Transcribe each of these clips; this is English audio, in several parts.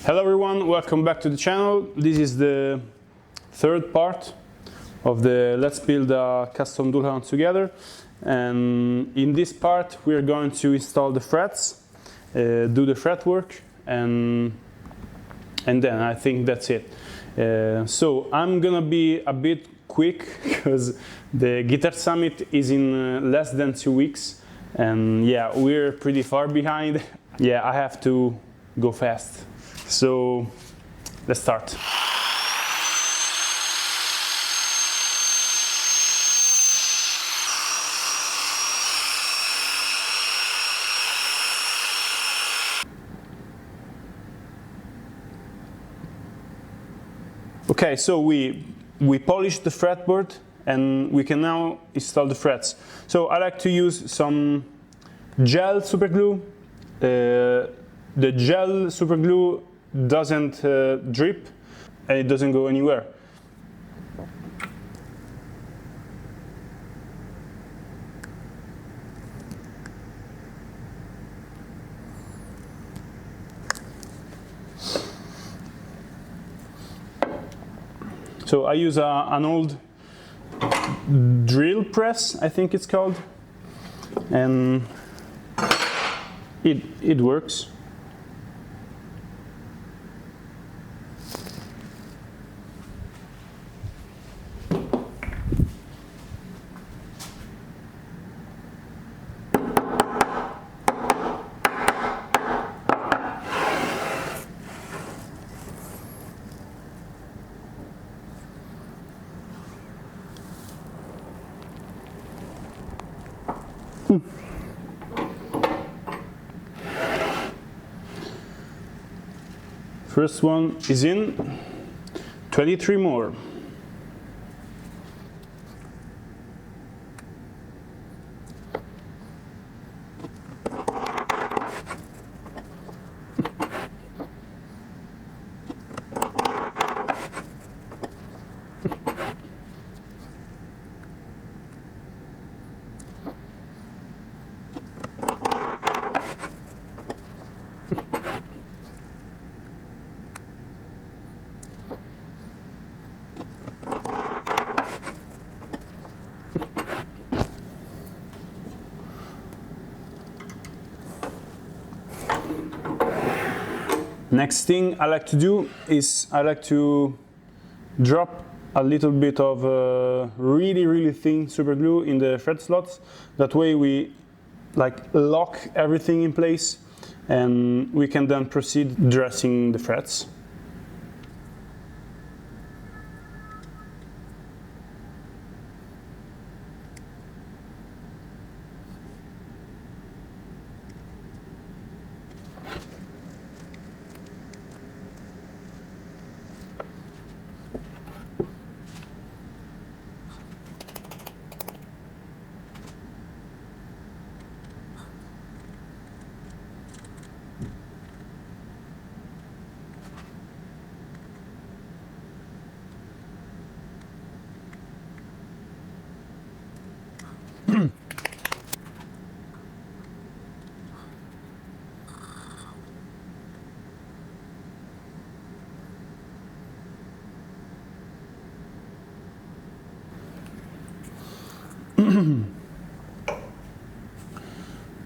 Hello everyone, welcome back to the channel. This is the third part of the Let's Build a Custom Dullahan Together. And in this part we are going to install the frets, do the fretwork, and then I think that's it. So I'm gonna be a bit quick because the Guitar Summit is in less than 2 weeks, and yeah, we're pretty far behind. Yeah, I have to go fast. So let's start. Okay, so we polished the fretboard and we can now install the frets. So I like to use some gel super glue. The gel super glue doesn't drip and it doesn't go anywhere. So I use an old drill press, I think it's called, and it works. First one is in, 23 more. Next thing I like to do is I like to drop a little bit of really thin super glue in the fret slots. That way we lock everything in place and we can then proceed dressing the frets.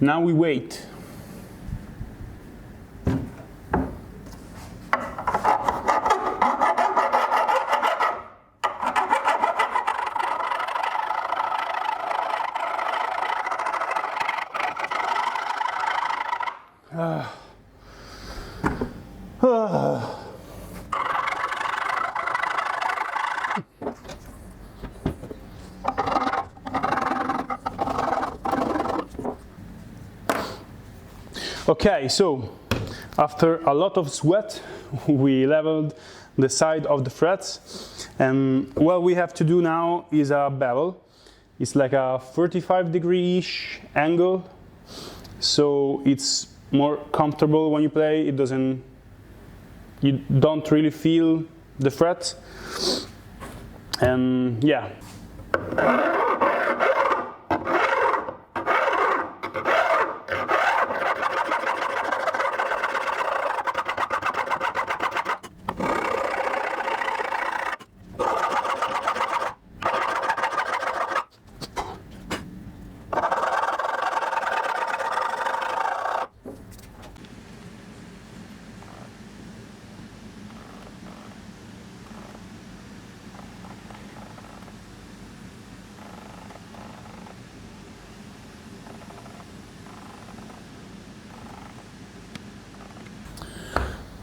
Now we wait. Okay, so after a lot of sweat, we leveled the side of the frets, and what we have to do now is a bevel. It's like a 45-degree-ish angle, so it's more comfortable when you play. You don't really feel the fret, and yeah.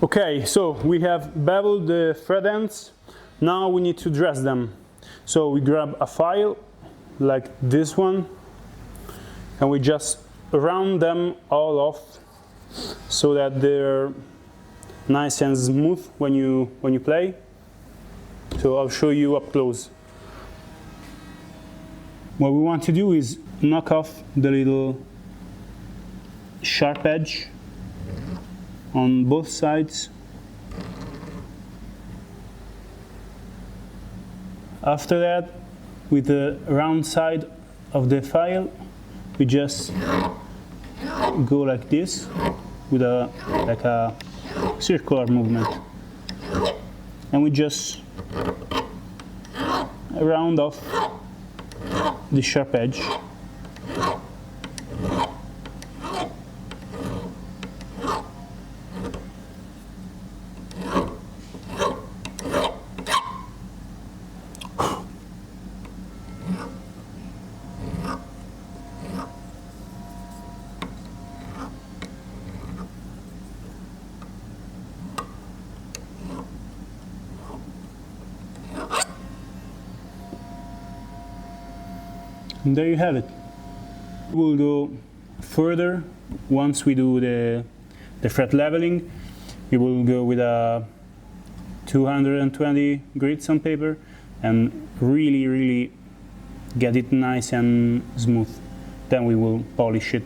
Okay, so we have beveled the thread ends. Now we need to dress them. So we grab a file like this one and we just round them all off so that they're nice and smooth when you play. So I'll show you up close. What we want to do is knock off the little sharp edge on both sides. After that, with the round side of the file, we just go like this with like a circular movement, and we just round off the sharp edge. And there you have it. We'll go further once we do the fret leveling. We will go with a 220 grit sandpaper and really get it nice and smooth. Then we will polish it.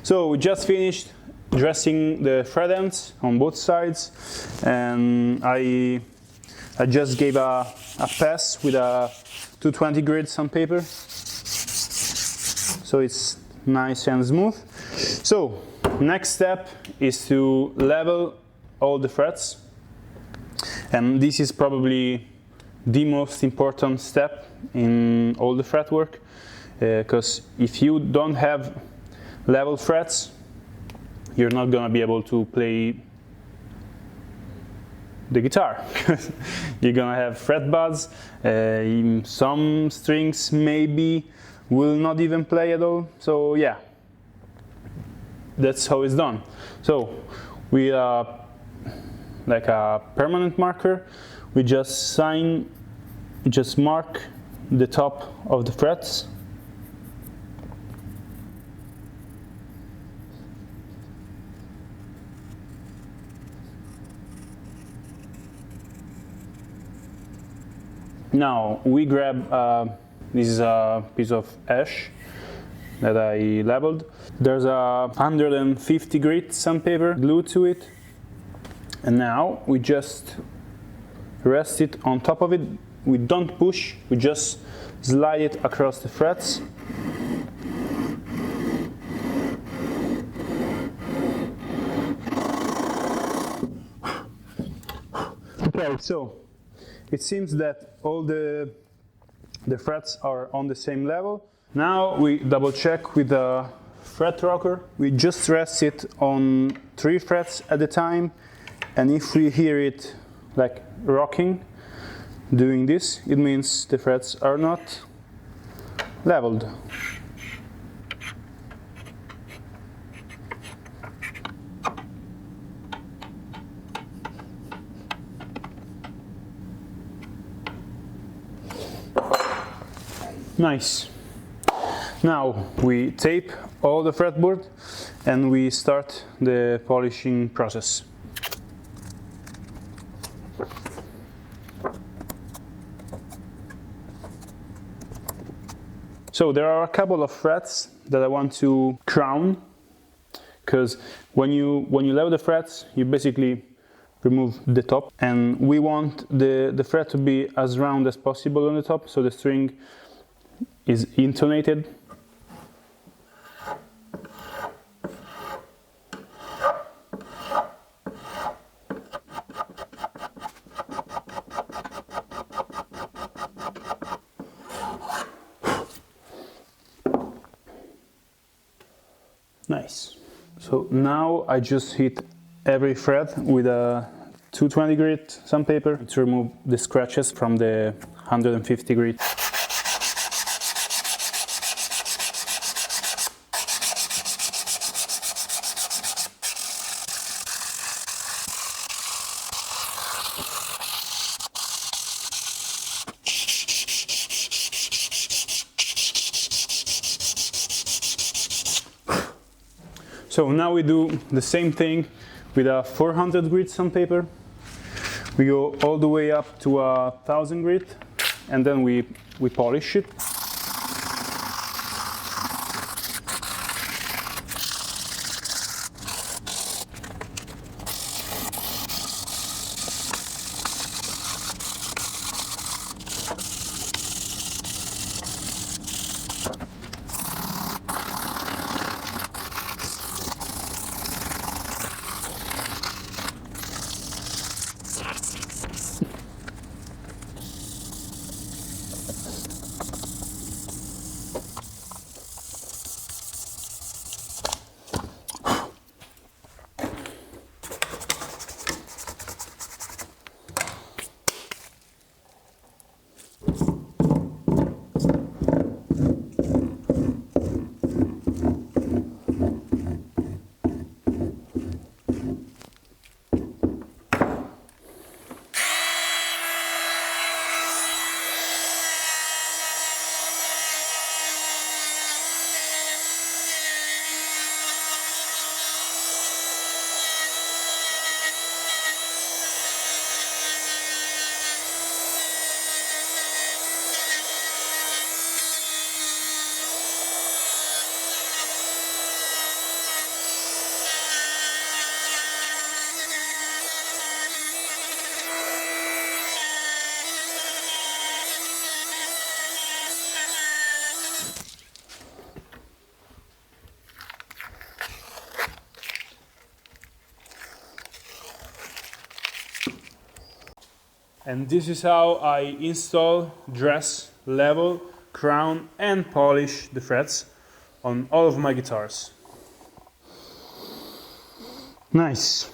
So we just finished dressing the thread ends on both sides, and I just gave a pass with a 220 grit sandpaper, so it's nice and smooth. So next step is to level all the threads, and this is probably the most important step in all the fretwork, because if you don't have level frets, you're not gonna be able to play the guitar. You're gonna have fret buds, some strings maybe will not even play at all. So yeah, that's how it's done. So we like a permanent marker, we just mark the top of the frets. Now we grab, this is a piece of ash that I leveled. There's a 150 grit sandpaper glued to it, and now we just rest it on top of it. We don't push, we just slide it across the frets. Okay, so it seems that all the frets are on the same level. Now we double check with the fret rocker. We just rest it on 3 frets at a time, and if we hear it like rocking, doing this, it means the frets are not leveled. Nice. Now we tape all the fretboard and we start the polishing process. So there are a couple of frets that I want to crown, because when you level the frets, you basically remove the top, and we want the fret to be as round as possible on the top, so the string is intonated. Nice. So now I just hit every fret with a 220 grit sandpaper to remove the scratches from the 150 grit. So now we do the same thing with a 400 grit sandpaper. We go all the way up to 1000 grit, and then we polish it. And this is how I install, dress, level, crown and polish the frets on all of my guitars. Nice.